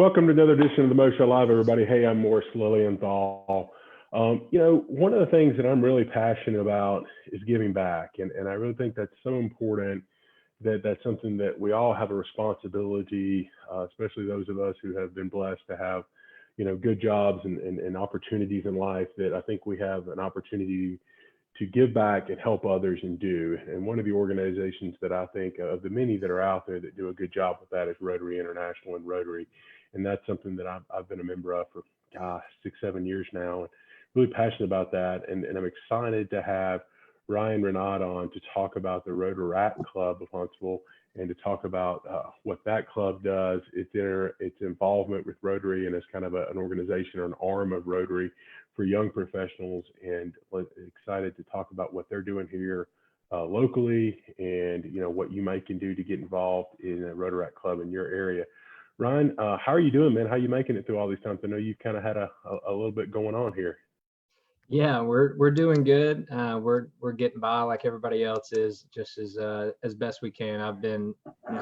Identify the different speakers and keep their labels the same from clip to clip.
Speaker 1: Welcome to another edition of the Mo Show Live, everybody. Hey, I'm Morris Lilienthal. One of the things that I'm really passionate about is giving back. And I really think that's so important that that's something that we all have a responsibility, especially those of us who have been blessed to have, good jobs and opportunities in life, that I think we have an opportunity to give back and help others and do. And one of the organizations that I think of the many that are out there that do a good job with that is Rotary International and Rotary. And that's something that I've been a member of for, 6-7 years now, and really passionate about that. And I'm excited to have Ryan Renaud on to talk about the Rotaract Club of Huntsville and to talk about what that club does, its involvement with Rotary, and as kind of an organization or an arm of Rotary for young professionals, and excited to talk about what they're doing here locally, and what you might can do to get involved in a Rotaract club in your area. Ryan, how are you doing, man? How are you making it through all these times? I know you've kind of had a little bit going on here.
Speaker 2: Yeah, we're doing good. We're getting by like everybody else is, just as best we can. I've been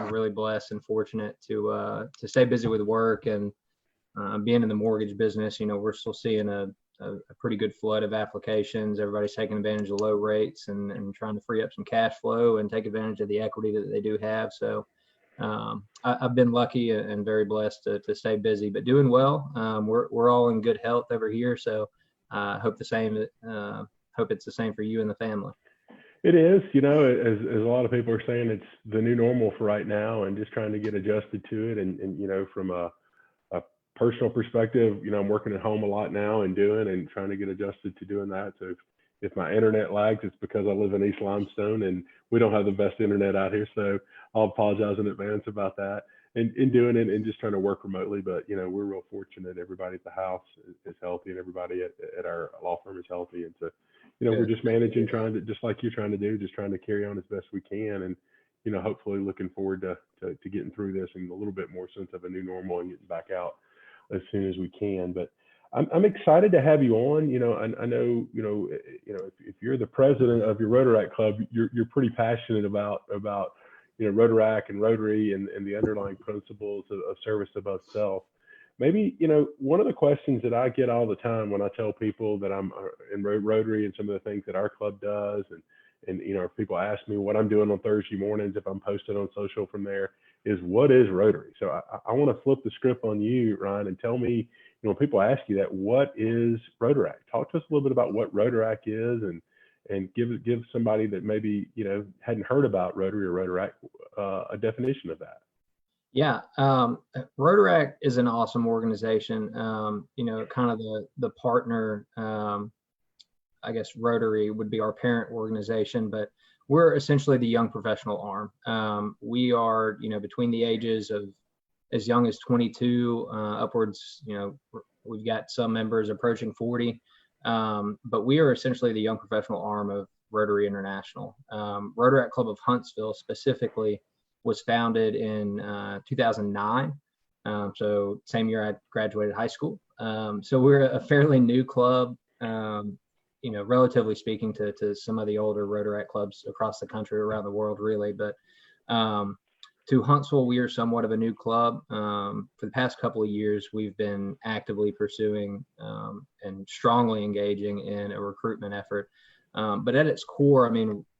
Speaker 2: really blessed and fortunate to stay busy with work and being in the mortgage business. We're still seeing a pretty good flood of applications. Everybody's taking advantage of low rates and trying to free up some cash flow and take advantage of the equity that they do have. So I've been lucky and very blessed to stay busy, but doing well. We're all in good health over here, so hope the same. Hope it's the same for you and the family.
Speaker 1: It is, as a lot of people are saying, it's the new normal for right now, and just trying to get adjusted to it. And from a personal perspective, I'm working at home a lot now and trying to get adjusted to doing that. So if my internet lags, it's because I live in East Limestone and we don't have the best internet out here. So I'll apologize in advance about that. And in doing it and just trying to work remotely, but we're real fortunate. Everybody at the house is healthy, and everybody at our law firm is healthy. And so, we're just managing, trying to, just like you're trying to do, just trying to carry on as best we can. And, hopefully looking forward to getting through this in a little bit more sense of a new normal and getting back out as soon as we can. But I'm excited to have you on. I know, if you're the president of your Rotaract Club, you're pretty passionate about Rotaract and Rotary and the underlying principles of service above self. Maybe, one of the questions that I get all the time when I tell people that I'm in Rotary and some of the things that our club does, and if people ask me what I'm doing on Thursday mornings, if I'm posted on social from there, is what is Rotary? So I want to flip the script on you, Ryan, and tell me, when people ask you that, what is Rotaract? Talk to us a little bit about what Rotaract is, and give somebody that maybe hadn't heard about Rotary or Rotaract a definition of that.
Speaker 2: Yeah, Rotaract is an awesome organization. Kind of the partner. I guess Rotary would be our parent organization, but we're essentially the young professional arm. We are, between the ages of as young as 22 upwards. We've got some members approaching 40. But we are essentially the young professional arm of Rotary International. Rotaract Club of Huntsville specifically was founded in 2009. So same year I graduated high school. So we're a fairly new club, relatively speaking to some of the older Rotaract clubs across the country, around the world, really. But to Huntsville, we are somewhat of a new club. For the past couple of years, we've been actively pursuing and strongly engaging in a recruitment effort. But at its core,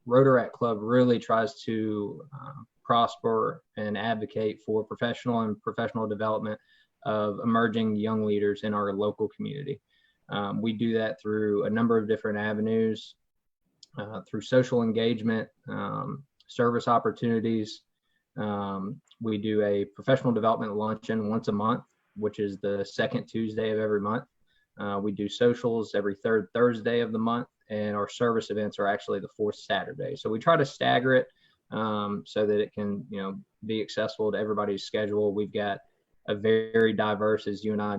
Speaker 2: Rotaract Club really tries to prosper and advocate for professional development of emerging young leaders in our local community. We do that through a number of different avenues, through social engagement, service opportunities. We do a professional development luncheon once a month, which is the second Tuesday of every month. We do socials every third Thursday of the month, and our service events are actually the fourth Saturday. So we try to stagger it so that it can, be accessible to everybody's schedule. We've got a very diverse, as you and I,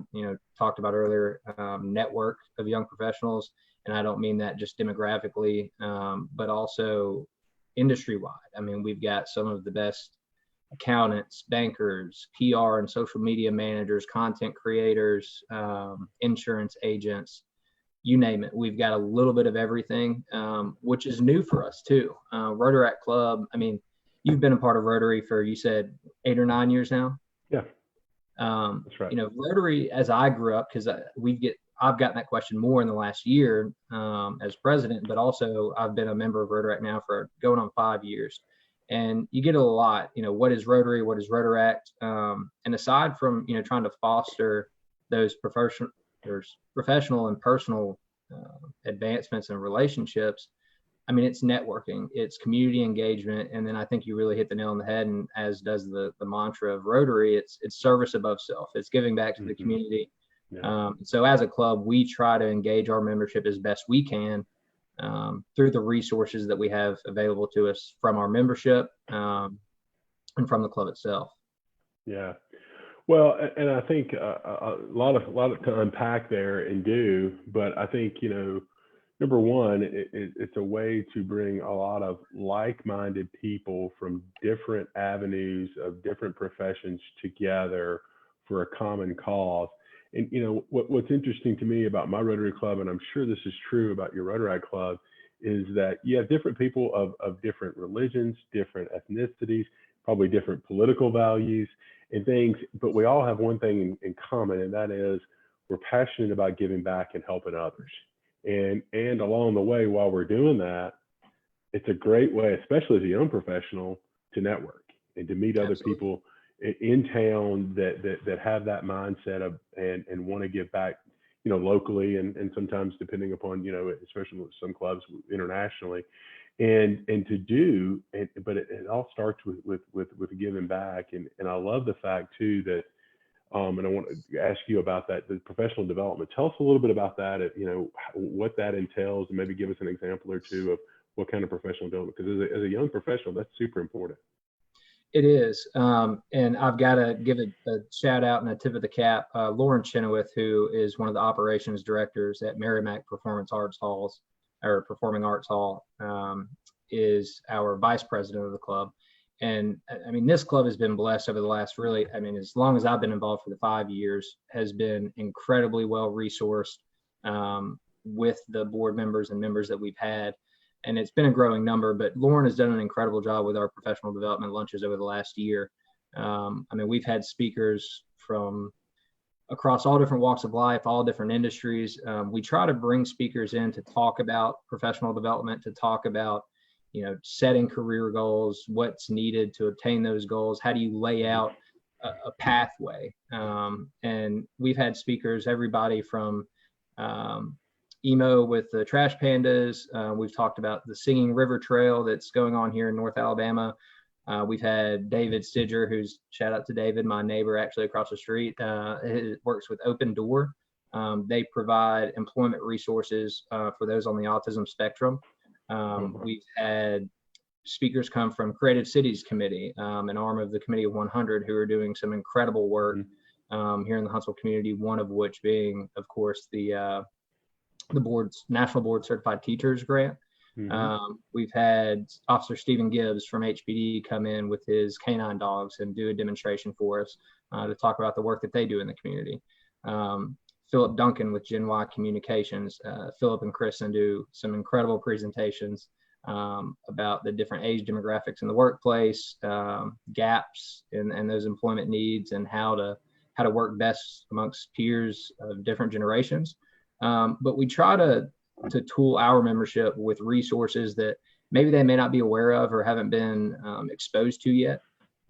Speaker 2: talked about earlier, network of young professionals. And I don't mean that just demographically, but also industry-wide. We've got some of the best accountants, bankers, PR and social media managers, content creators, insurance agents, you name it. We've got a little bit of everything, which is new for us too. Rotaract Club, you've been a part of Rotary for, you said, 8 or 9 years now?
Speaker 1: Yeah. That's right.
Speaker 2: You know, Rotary, as I grew up, because I've gotten that question more in the last year as president, but also I've been a member of Rotaract now for going on 5 years. And you get a lot, you know, what is Rotary? What is Rotaract? And aside from, you know, trying to foster those professional and personal advancements and relationships, I mean, it's networking, it's community engagement. And then I think you really hit the nail on the head. And as does the mantra of Rotary, it's service above self. It's giving back to the community. Yeah. So as a club, we try to engage our membership as best we can through the resources that we have available to us from our membership and from the club itself.
Speaker 1: Yeah. Well, and I think a lot to unpack there and do, but I think, you know, number one, it's a way to bring a lot of like-minded people from different avenues of different professions together for a common cause. And, you know, what's interesting to me about my Rotary Club, and I'm sure this is true about your Rotaract Club, is that you have different people of different religions, different ethnicities, probably different political values and things, but we all have one thing in common, and that is we're passionate about giving back and helping others. And along the way, while we're doing that, it's a great way, especially as a young professional, to network and to meet other people in town that have that mindset of and want to give back, you know, locally and sometimes depending upon, you know, especially with some clubs internationally, and to do, but it all starts with giving back. And I love the fact too that, and I want to ask you about that, the professional development. Tell us a little bit about that, you know, what that entails, and maybe give us an example or two of what kind of professional development, because as a young professional, that's super important.
Speaker 2: It is. And I've got to give a shout out and a tip of the cap. Lauren Chenoweth, who is one of the operations directors at Merrimack Performing Arts Hall, is our vice president of the club. And I mean, this club has been blessed over the last as long as I've been involved for the 5 years, has been incredibly well resourced with the board members and members that we've had. And it's been a growing number, but Lauren has done an incredible job with our professional development lunches over the last year. I mean, we've had speakers from across all different walks of life, all different industries. We try to bring speakers in to talk about professional development, to talk about, you know, setting career goals, what's needed to obtain those goals. How do you lay out a pathway? And we've had speakers, everybody from emo with the Trash Pandas. We've talked about the Singing River Trail that's going on here in North Alabama. We've had David Stidger, who's, shout out to David, my neighbor actually across the street, works with Open Door. They provide employment resources for those on the autism spectrum. We've had speakers come from Creative Cities Committee, an arm of the Committee of 100, who are doing some incredible work here in the Huntsville community, one of which being, of course, the National Board Certified Teachers Grant. We've had Officer Stephen Gibbs from HPD come in with his canine dogs and do a demonstration for us to talk about the work that they do in the community. Philip Duncan with Gen Y Communications. Philip and Kristen do some incredible presentations about the different age demographics in the workplace, gaps in those employment needs, and how to work best amongst peers of different generations. But we try to tool our membership with resources that maybe they may not be aware of or haven't been exposed to yet.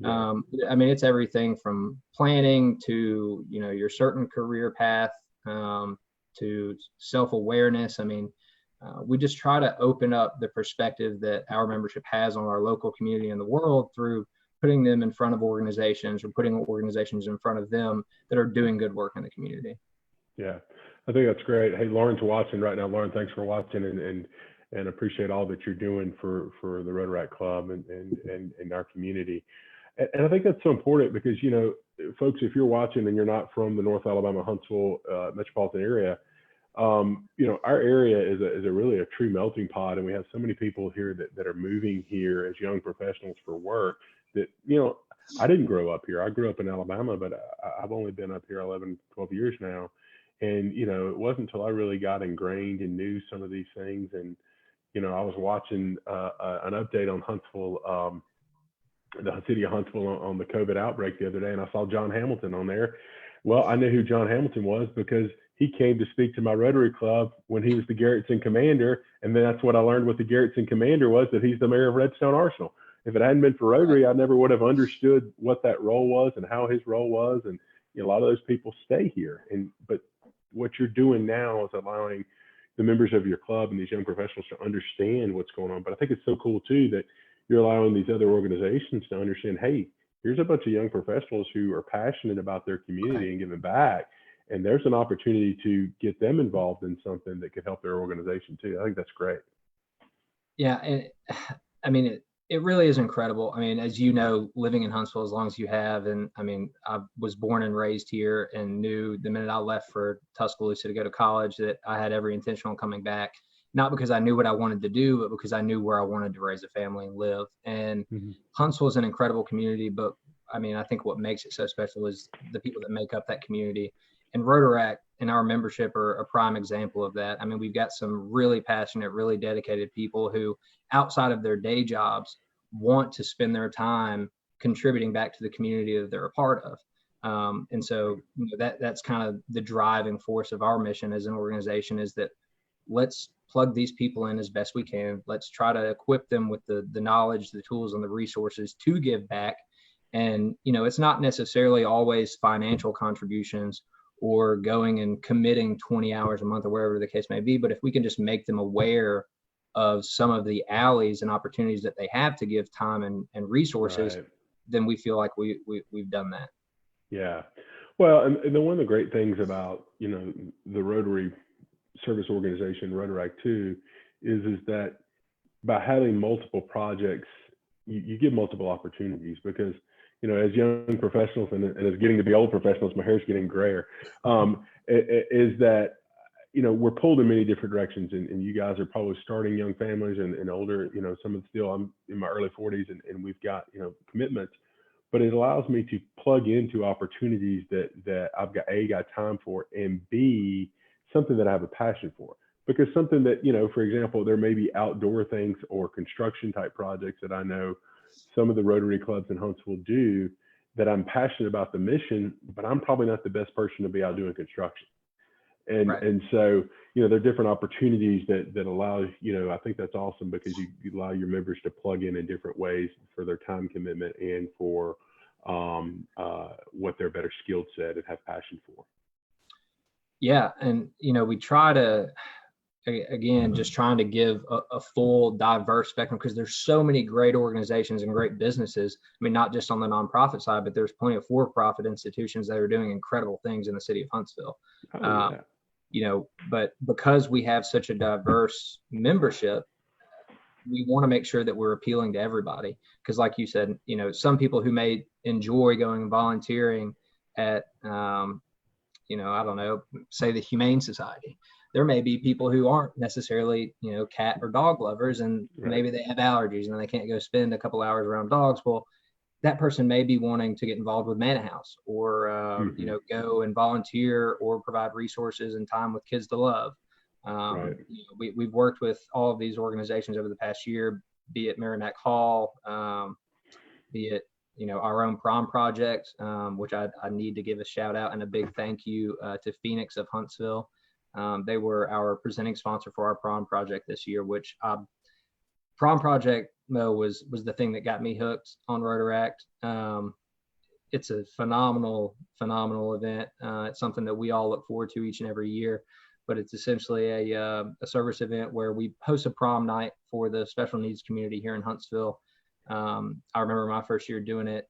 Speaker 2: I mean, it's everything from planning to, you know, your certain career path to self-awareness. I mean, we just try to open up the perspective that our membership has on our local community and the world through putting them in front of organizations, or putting organizations in front of them that are doing good work in the community.
Speaker 1: Yeah, I think that's great. Hey, Lauren's watching right now. Lauren, thanks for watching, and appreciate all that you're doing for the Rotaract Club and our community. And I think that's so important because, you know, folks, if you're watching and you're not from the North Alabama, Huntsville metropolitan area, you know, our area is a really a true melting pot, and we have so many people here that are moving here as young professionals for work that, you know, I didn't grow up here. I grew up in Alabama, but I've only been up here 11, 12 years now. And, you know, it wasn't until I really got ingrained and knew some of these things. And, you know, I was watching an update on Huntsville the city of Huntsville on the COVID outbreak the other day, and I saw John Hamilton on there. Well, I knew who John Hamilton was because he came to speak to my Rotary Club when he was the Garretson commander. And then that's what I learned what the Garretson commander was, that he's the mayor of Redstone Arsenal. If it hadn't been for Rotary, I never would have understood what that role was and how his role was. And a lot of those people stay here. But what you're doing now is allowing the members of your club and these young professionals to understand what's going on. But I think it's so cool too that you're allowing these other organizations to understand, hey, here's a bunch of young professionals who are passionate about their community and giving back. And there's an opportunity to get them involved in something that could help their organization too. I think that's great.
Speaker 2: Yeah. And I mean, it really is incredible. I mean, as you know, living in Huntsville as long as you have, and I mean, I was born and raised here and knew the minute I left for Tuscaloosa to go to college that I had every intention on coming back, not because I knew what I wanted to do, but because I knew where I wanted to raise a family and live. And Huntsville is an incredible community, but I mean, I think what makes it so special is the people that make up that community. And Rotaract and our membership are a prime example of that. I mean, we've got some really passionate, really dedicated people who, outside of their day jobs, want to spend their time contributing back to the community that they're a part of. And so that's kind of the driving force of our mission as an organization, is that let's plug these people in as best we can. Let's try to equip them with the knowledge, the tools, and the resources to give back. And, it's not necessarily always financial contributions or going and committing 20 hours a month or wherever the case may be. But if we can just make them aware of some of the alleys and opportunities that they have to give time and resources, then we feel like we've done that.
Speaker 1: Yeah. Well, and then one of the great things about, the Rotary service organization, Rotaract too, is that by having multiple projects, you give multiple opportunities, because as young professionals and as getting to be old professionals, my hair's getting grayer, is that, we're pulled in many different directions, and you guys are probably starting young families and older, some of still, I'm in my early 40s and we've got, commitments, but it allows me to plug into opportunities that I've got time for, and B, something that I have a passion for. Because something that, for example, there may be outdoor things or construction type projects that I know some of the Rotary clubs in Huntsville do, that I'm passionate about the mission, but I'm probably not the best person to be out doing construction. And so, there are different opportunities that allow, I think that's awesome, because you allow your members to plug in different ways for their time commitment and for what they're better skilled set and have passion for.
Speaker 2: Yeah. And, we try to, again, just trying to give a full diverse spectrum, because there's so many great organizations and great businesses. I mean, not just on the nonprofit side, but there's plenty of for-profit institutions that are doing incredible things in the city of Huntsville. But because we have such a diverse membership, we want to make sure that we're appealing to everybody. Because like you said, some people who may enjoy going and volunteering at, I don't know, say the Humane Society. There may be people who aren't necessarily, cat or dog lovers, and maybe they have allergies and they can't go spend a couple hours around dogs. Well, that person may be wanting to get involved with Manor House, or, go and volunteer or provide resources and time with Kids to Love. We've worked with all of these organizations over the past year, be it Merrimack Hall, be it, our own prom project, which I need to give a shout out and a big thank you to Phoenix of Huntsville. They were our presenting sponsor for our prom project this year, which prom project, Mo, was the thing that got me hooked on Rotaract. It's a phenomenal event. It's something that we all look forward to each and every year, but it's essentially a service event where we host a prom night for the special needs community here in Huntsville. I remember my first year doing it.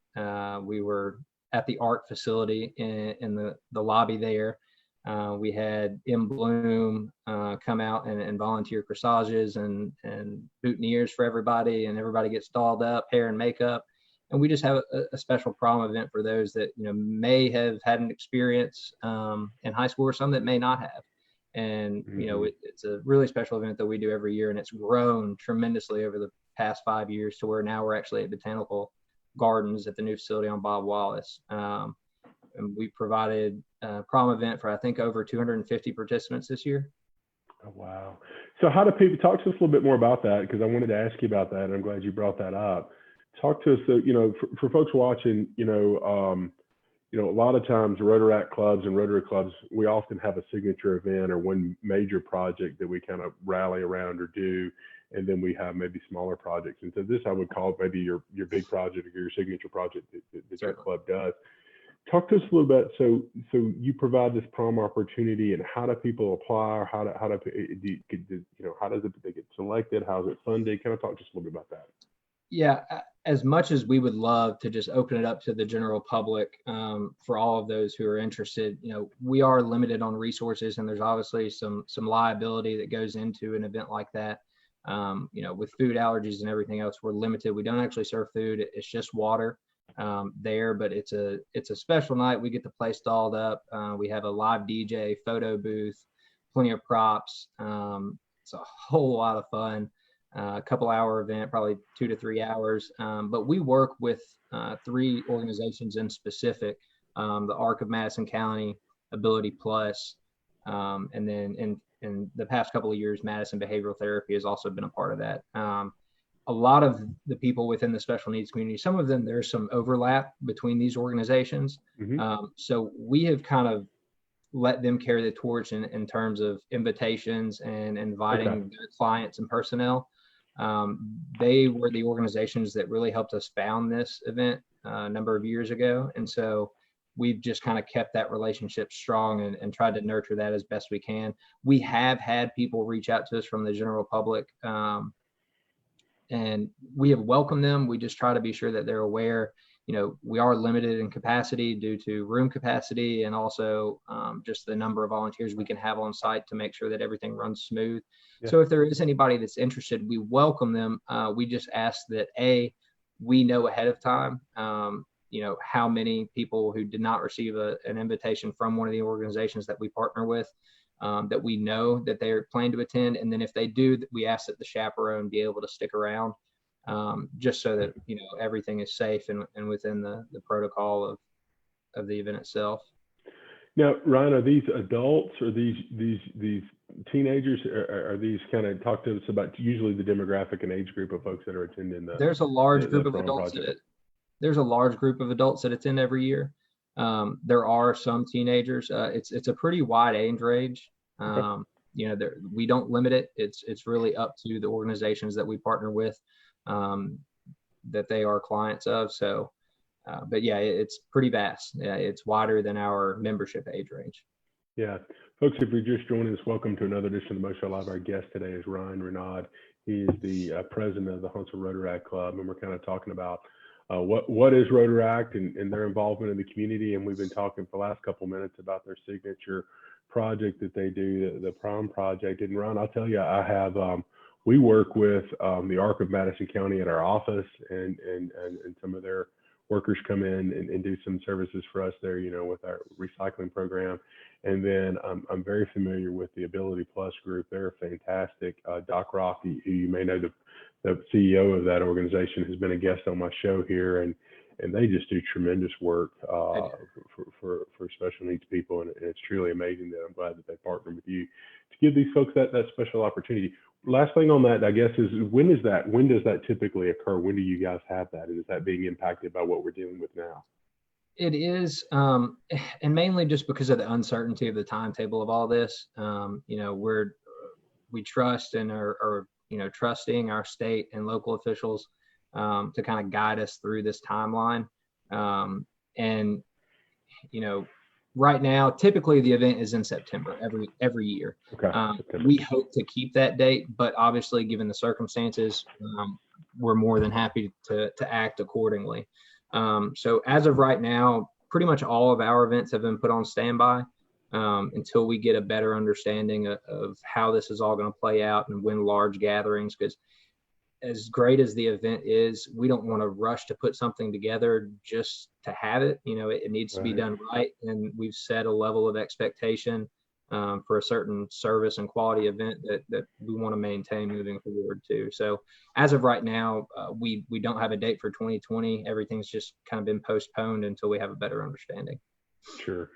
Speaker 2: We were at the art facility in the lobby there. We had M. Bloom come out and volunteer corsages and boutonnieres for everybody, and everybody gets dolled up, hair and makeup. And we just have a special prom event for those that may have had an experience in high school, or some that may not have. And it's a really special event that we do every year, and it's grown tremendously over the past 5 years to where now we're actually at Botanical Gardens at the new facility on Bob Wallace. And we provided a prom event for, I think, over 250 participants this year.
Speaker 1: Oh, wow. So how do people, talk to us a little bit more about that? Because I wanted to ask you about that, and I'm glad you brought that up. Talk to us. So, for folks watching, a lot of times Rotaract clubs and Rotary clubs, we often have a signature event or one major project that we kind of rally around or do, and then we have maybe smaller projects. And so this I would call maybe your big project or your signature project that your club does. Talk to us a little bit. So you provide this prom opportunity, and how do people apply, or how does they get selected? How is it funded? Kind of talk just a little bit about that.
Speaker 2: Yeah, as much as we would love to just open it up to the general public for all of those who are interested, we are limited on resources, and there's obviously some liability that goes into an event like that. With food allergies and everything else, we're limited. We don't actually serve food; it's just water there. But it's a special night. We get the place dolled up. We have a live DJ, photo booth, plenty of props. It's a whole lot of fun. A couple-hour event, probably 2 to 3 hours. But we work with 3 organizations in specific: the ARC of Madison County, Ability Plus, and then in the past couple of years, Madison Behavioral Therapy has also been a part of that. A lot of the people within the special needs community, some of them, there's some overlap between these organizations.
Speaker 1: Mm-hmm.
Speaker 2: So we have kind of let them carry the torch in terms of invitations and inviting their clients and personnel. They were the organizations that really helped us found this event a number of years ago. And so we've just kind of kept that relationship strong and tried to nurture that as best we can. We have had people reach out to us from the general public, and we have welcomed them. We just try to be sure that they're aware. We are limited in capacity due to room capacity, and also just the number of volunteers we can have on site to make sure that everything runs smooth. Yeah. So if there is anybody that's interested, we welcome them. We just ask that we know ahead of time, how many people who did not receive an invitation from one of the organizations that we partner with, that we know that they're planning to attend. And then if they do, we ask that the chaperone be able to stick around. Just so that everything is safe and within the protocol of the event itself.
Speaker 1: Now, Ryan, are these adults or these teenagers? Are these kind of, talk to us about usually the demographic and age group of folks that are attending
Speaker 2: There's a large group of adults there's a large group of adults that attend every year. There are some teenagers. It's a pretty wide age range. We don't limit it. It's really up to the organizations that we partner with, that they are clients of. So, but yeah, it's pretty vast. Yeah, it's wider than our membership age range.
Speaker 1: Yeah. Folks, if you're just joining us, welcome to another edition of the Mo Show Live. Our guest today is Ryan Renaud. He is the president of the Huntsville Rotaract Club, and we're kind of talking about what is Rotaract and their involvement in the community. And we've been talking for the last couple of minutes about their signature project that they do, the Prom project. And Ron, I'll tell you, I have we work with the ARC of Madison County at our office, and some of their workers come in and do some services for us there, with our recycling program. And then I'm very familiar with the Ability Plus group. They're fantastic. Doc Rock, who you may know, the CEO of that organization, has been a guest on my show here, and they just do tremendous work for special needs people, and it's truly amazing that I'm glad that they partnered with you to give these folks that special opportunity. Last thing on that, I guess, is when does that typically occur? When do you guys have that? Is that being impacted by what we're dealing with now?
Speaker 2: It is, and mainly just because of the uncertainty of the timetable of all this. We trust and are trusting our state and local officials to kind of guide us through this timeline. Right now, typically the event is in September every year.
Speaker 1: Okay.
Speaker 2: We hope to keep that date, but obviously, given the circumstances, we're more than happy to act accordingly. So as of right now, pretty much all of our events have been put on standby until we get a better understanding of how this is all going to play out and when large gatherings, because as great as the event is, we don't want to rush to put something together just to have it. It needs to be done right. And we've set a level of expectation for a certain service and quality event that we want to maintain moving forward too. So as of right now, we don't have a date for 2020. Everything's just kind of been postponed until we have a better understanding.
Speaker 1: Sure.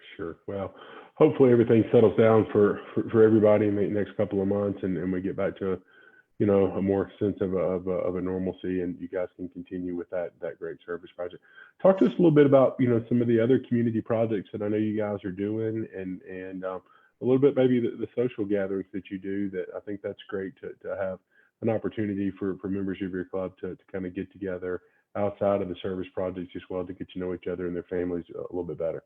Speaker 1: Well, hopefully everything settles down for everybody in the next couple of months, and we get back to a more sense of a normalcy, and you guys can continue with that great service project. Talk to us a little bit about, some of the other community projects that I know you guys are doing, and a little bit maybe the social gatherings that you do. That I think that's great to have an opportunity for members of your club to kind of get together outside of the service projects as well, to get to know each other and their families a little bit better.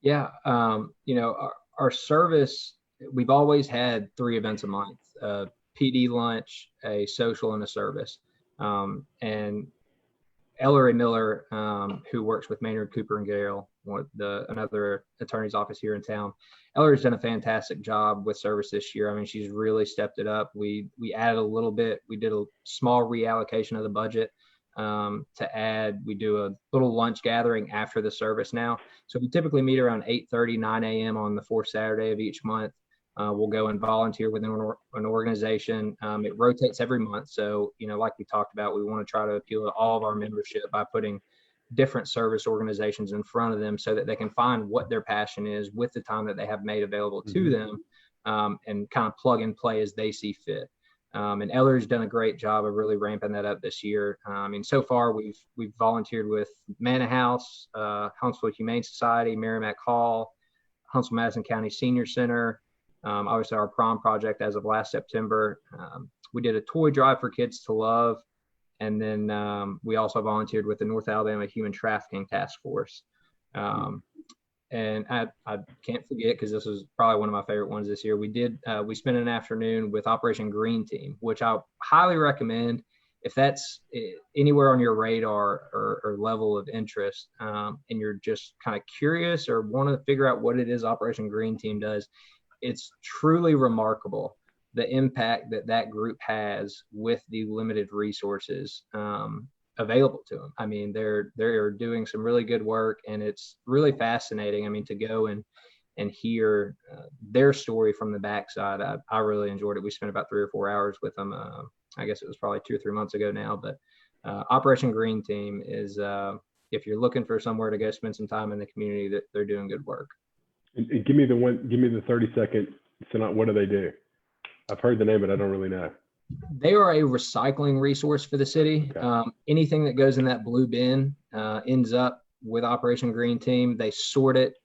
Speaker 2: Yeah, our service, we've always had 3 events a month: PD lunch, a social, and a service. And Ellery Miller, who works with Maynard Cooper and Gale, another attorney's office here in town. Ellery's done a fantastic job with service this year. I mean, she's really stepped it up. We added a little bit. We did a small reallocation of the budget to add. We do a little lunch gathering after the service now. So we typically meet around 8:30, 9 a.m. on the 4th Saturday of each month. We'll go and volunteer within an organization. It rotates every month. So, like we talked about, we want to try to appeal to all of our membership by putting different service organizations in front of them so that they can find what their passion is with the time that they have made available to them, and kind of plug and play as they see fit. And Eller's done a great job of really ramping that up this year. I mean, so far we've volunteered with Manor House, Huntsville Humane Society, Merrimack Hall, Huntsville Madison County Senior Center. Obviously our prom project as of last September. We did a toy drive for Kids to Love. And then we also volunteered with the North Alabama Human Trafficking Task Force. And I can't forget, because this was probably one of my favorite ones this year. We spent an afternoon with Operation Green Team, which I highly recommend if that's anywhere on your radar or level of interest, and you're just kind of curious or want to figure out what it is Operation Green Team does. It's truly remarkable the impact that group has with the limited resources available to them. I mean, they're doing some really good work, and it's really fascinating. I mean, to go and hear their story from the backside. I really enjoyed it. We spent about 3 or 4 hours with them. I guess it was probably 2 or 3 months ago now, but Operation Green Team is, if you're looking for somewhere to go spend some time in the community, that they're doing good work.
Speaker 1: And give me the 30-second. So what do they do? I've heard the name, but I don't really know.
Speaker 2: They are a recycling resource for the city. Okay. Anything that goes in that blue bin ends up with Operation Green Team. They sort it,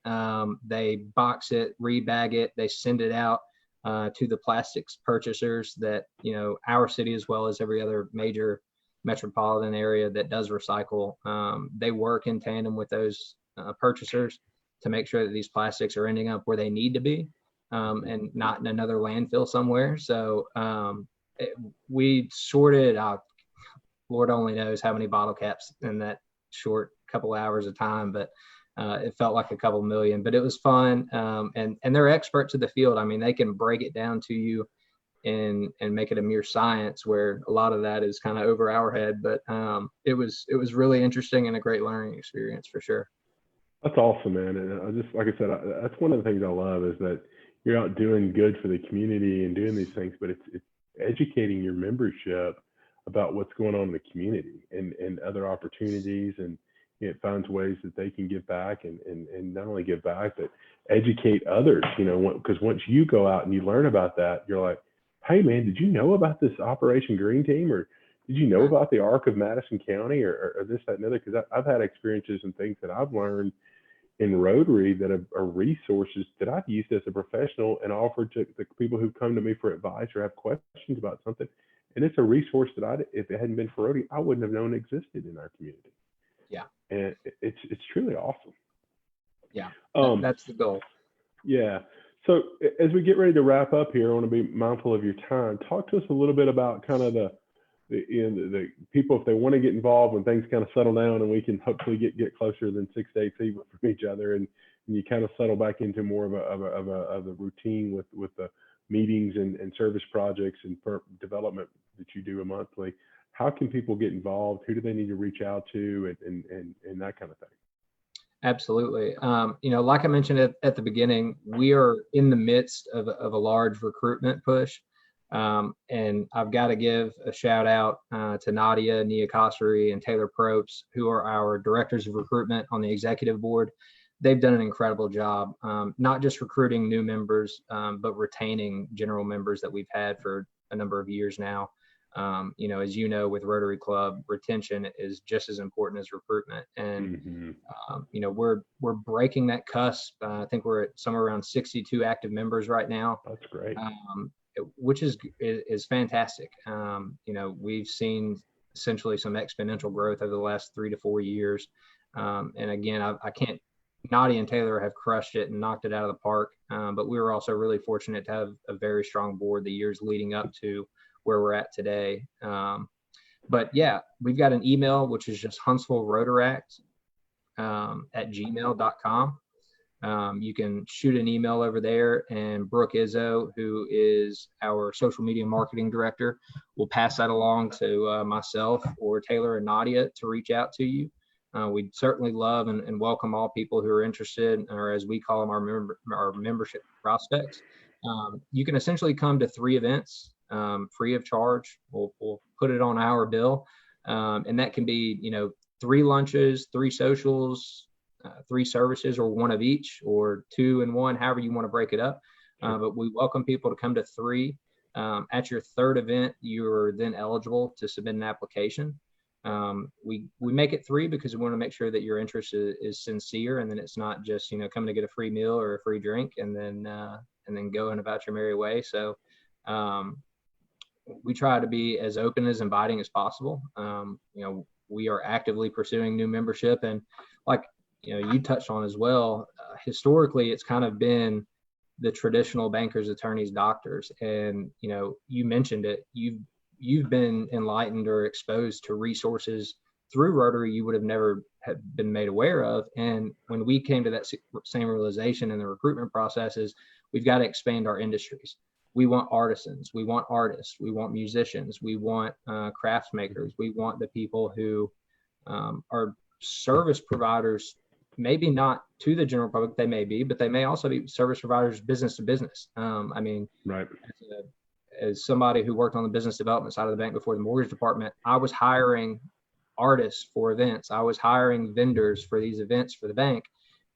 Speaker 2: they box it, rebag it, they send it out to the plastics purchasers that, our city, as well as every other major metropolitan area that does recycle. They work in tandem with those purchasers to make sure that these plastics are ending up where they need to be, and not in another landfill somewhere. So we sorted out, Lord only knows how many bottle caps in that short couple hours of time, but it felt like a couple million. But it was fun, and they're experts in the field. I mean, they can break it down to you and make it a mere science, where a lot of that is kind of over our head. But it was really interesting and a great learning experience for sure.
Speaker 1: That's awesome, man. And I just, like I said, that's one of the things I love, is that you're out doing good for the community and doing these things, but it's educating your membership about what's going on in the community and other opportunities, and it finds ways that they can give back and not only give back, but educate others, because once you go out and you learn about that, you're like, hey man, did you know about this Operation Green Team, or did you know about the Arc of Madison County, or this, that, and other? Because I've had experiences and things that I've learned in Rotary that are resources that I've used as a professional and offered to the people who come to me for advice or have questions about something. And it's a resource that if it hadn't been for Rotary, I wouldn't have known existed in our community.
Speaker 2: Yeah.
Speaker 1: And it's truly awesome.
Speaker 2: Yeah. That's the goal.
Speaker 1: Yeah. So as we get ready to wrap up here, I want to be mindful of your time. Talk to us a little bit about kind of the people, if they want to get involved when things kind of settle down and we can hopefully get closer than 6 to 8 feet from each other, and you kind of settle back into more of a routine with the meetings and service projects and development that you do monthly. How can people get involved? Who do they need to reach out to, and that kind of thing?
Speaker 2: Absolutely. Like I mentioned at the beginning, we are in the midst of a large recruitment push. And I've got to give a shout out to Nadia Niakosari and Taylor Probst, who are our directors of recruitment on the executive board. They've done an incredible job, not just recruiting new members, but retaining general members that we've had for a number of years now. As you know, with Rotary Club, retention is just as important as recruitment. And we're breaking that cusp. I think we're at somewhere around 62 active members right now.
Speaker 1: That's great.
Speaker 2: Which is fantastic. We've seen essentially some exponential growth over the last 3 to 4 years. And again, I can't. Nadia and Taylor have crushed it and knocked it out of the park. But we were also really fortunate to have a very strong board the years leading up to where we're at today. But yeah, we've got an email, which is just Huntsville Rotaract at gmail.com. You can shoot an email over there, and Brooke Izzo, who is our social media marketing director, will pass that along to myself or Taylor and Nadia to reach out to you. We'd certainly love and welcome all people who are interested, or as we call them, our membership prospects. You can essentially come to 3 events free of charge. We'll put it on our bill, and that can be 3 lunches, 3 socials, 3 services, or 1 of each, or 2 and 1, however you want to break it up. But we welcome people to come to 3. At your 3rd event, you are then eligible to submit an application. We make it 3 because we want to make sure that your interest is sincere, and then it's not just coming to get a free meal or a free drink and then going about your merry way. So we try to be as open, as inviting as possible. We are actively pursuing new membership, and like you touched on as well, historically it's kind of been the traditional bankers, attorneys, doctors, and you mentioned it. You've been enlightened or exposed to resources through Rotary you would have never have been made aware of. And when we came to that same realization in the recruitment processes, we've got to expand our industries. We want artisans, we want artists, we want musicians, we want crafts makers, we want the people who are service providers, maybe not to the general public, they may be, but they may also be service providers business to business.
Speaker 1: Right.
Speaker 2: As somebody who worked on the business development side of the bank before the mortgage department, I was hiring artists for events. I was hiring vendors for these events for the bank.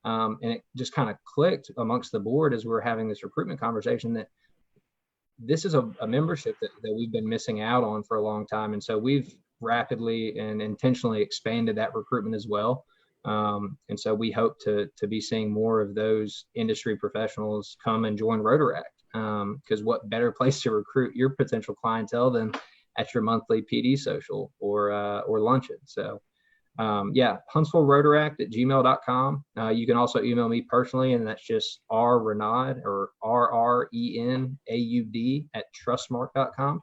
Speaker 2: And it just kind of clicked amongst the board as we were having this recruitment conversation that this is a membership that we've been missing out on for a long time. And so we've rapidly and intentionally expanded that recruitment as well. And so we hope to be seeing more of those industry professionals come and join Rotaract. Because what better place to recruit your potential clientele than at your monthly PD social or luncheon. So Huntsville Rotaract at gmail.com. You can also email me personally, and that's just rrenaud or RRENAUD at trustmark.com.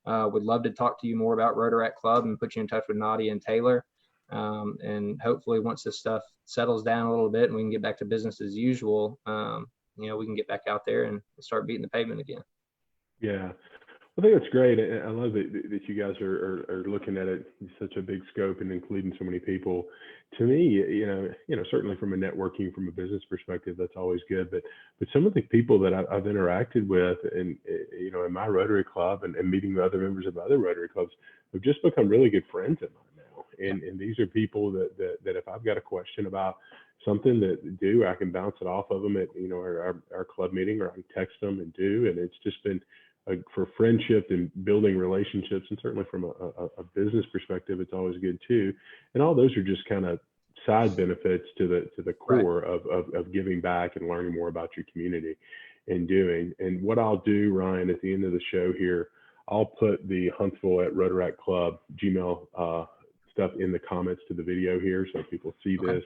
Speaker 2: Would love to talk to you more about Rotaract Club and put you in touch with Nadia and Taylor. And hopefully once this stuff settles down a little bit and we can get back to business as usual, we can get back out there and start beating the pavement again.
Speaker 1: Yeah, I think that's great. I love that you guys are looking at it in such a big scope and including so many people. To me, certainly from a networking, from a business perspective, that's always good. But some of the people that I've interacted with, and in my Rotary Club and meeting with other members of other Rotary clubs, have just become really good friends of mine now. And these are people that if I've got a question about something that I can bounce it off of them at our club meeting, or I can text them and and it's just been for friendship and building relationships, and certainly from a business perspective, it's always good too. And all those are just kind of side benefits to the core of giving back and learning more about your community and doing. And what I'll do, Ryan, at the end of the show here, I'll put the Huntsville at Rotaract Club Gmail stuff in the comments to the video here, so people see this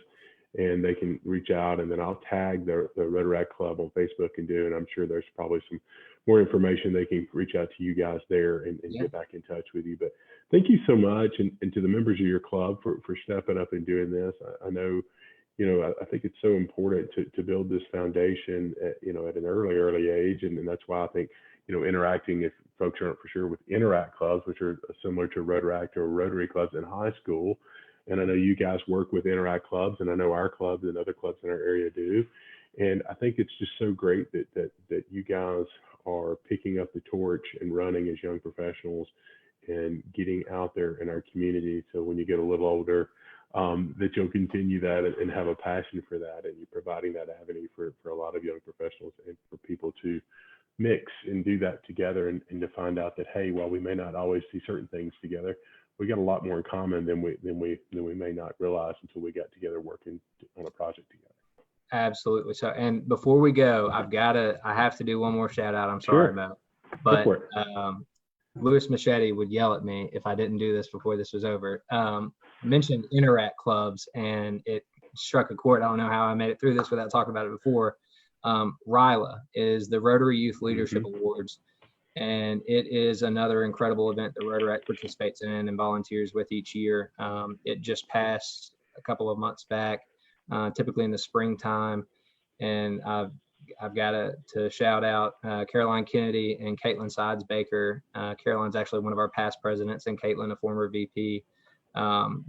Speaker 1: and they can reach out, and then I'll tag the Rotaract Club on Facebook and I'm sure there's probably some more information. They can reach out to you guys there and get back in touch with you. But thank you so much. And to the members of your club for stepping up and doing this. I know, I think it's so important to build this foundation at an early age. And that's why I think, interacting, if folks aren't for sure, with Interact clubs, which are similar to Rotaract or Rotary clubs in high school. And I know you guys work with Interact clubs, and I know our clubs and other clubs in our area do. And I think it's just so great that you guys are picking up the torch and running as young professionals and getting out there in our community. So when you get a little older, that you'll continue that and have a passion for that, and you're providing that avenue for a lot of young professionals and for people to mix and do that together, and to find out that, hey, while we may not always see certain things together, we got a lot more in common than we may not realize until we got together working on a project together.
Speaker 2: Absolutely. So, and before we go, I have to do one more shout out. I'm sorry
Speaker 1: Sure.
Speaker 2: about,
Speaker 1: Go for
Speaker 2: but
Speaker 1: it.
Speaker 2: Louis Machete would yell at me if I didn't do this before this was over. Mentioned Interact clubs, and it struck a chord. I don't know how I made it through this without talking about it before. RILA is the Rotary Youth Leadership Awards, and it is another incredible event that Rotaract participates in and volunteers with each year. It just passed a couple of months back, typically in the springtime, and I've got to shout out Caroline Kennedy and Caitlin Sides Baker. Caroline's actually one of our past presidents, and Caitlin, a former VP.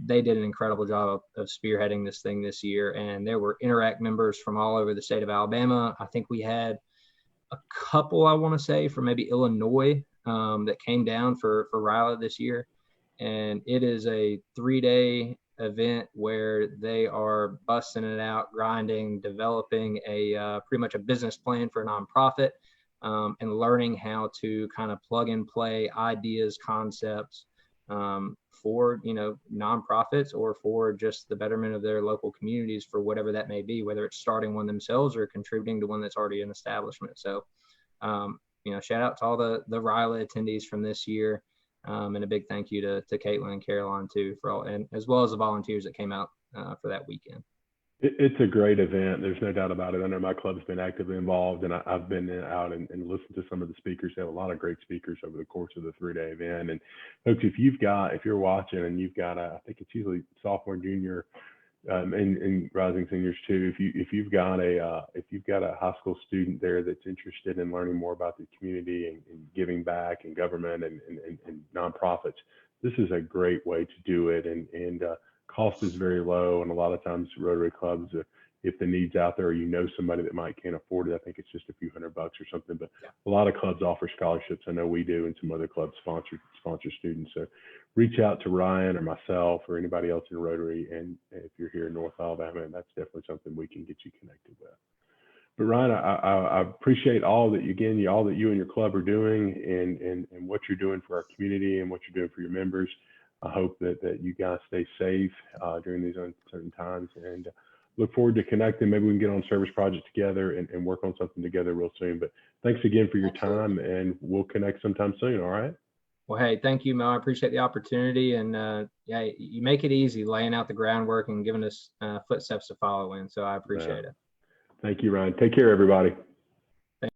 Speaker 2: They did an incredible job of spearheading this thing this year, and there were Interact members from all over the state of Alabama. I think we had a couple, I want to say, from maybe Illinois that came down for RILA this year. And it is a 3-day event where they are busting it out, grinding, developing pretty much a business plan for a nonprofit, and learning how to kind of plug and play ideas, concepts for, nonprofits or for just the betterment of their local communities, for whatever that may be, whether it's starting one themselves or contributing to one that's already an establishment. So, shout out to all the RILA attendees from this year. And a big thank you to Caitlin and Caroline too, for all, and as well as the volunteers that came out for that weekend.
Speaker 1: It's a great event. There's no doubt about it. I know my club's been actively involved, and I've been out and listened to some of the speakers. They have a lot of great speakers over the course of the 3-day event. And folks, if you're watching and you've got I think it's usually sophomore, junior, and rising seniors too. If you've got a high school student there that's interested in learning more about the community and giving back and government and nonprofits, this is a great way to do it. And cost is very low, and a lot of times Rotary clubs, if the need's out there, or somebody that can't afford it, I think it's just a few $100 or something. But a lot of clubs offer scholarships. I know we do, and some other clubs sponsor students. So reach out to Ryan or myself or anybody else in Rotary, and if you're here in North Alabama, and that's definitely something we can get you connected with. But Ryan, I appreciate all that you and your club are doing, and what you're doing for our community and what you're doing for your members. I hope that you guys stay safe during these uncertain times, and look forward to connecting. Maybe we can get on a service project together and work on something together real soon. But thanks again for your time, and we'll connect sometime soon. All right.
Speaker 2: Well, hey, thank you, Mel. I appreciate the opportunity, and you make it easy laying out the groundwork and giving us footsteps to follow in. So I appreciate it.
Speaker 1: Thank you, Ryan. Take care, everybody.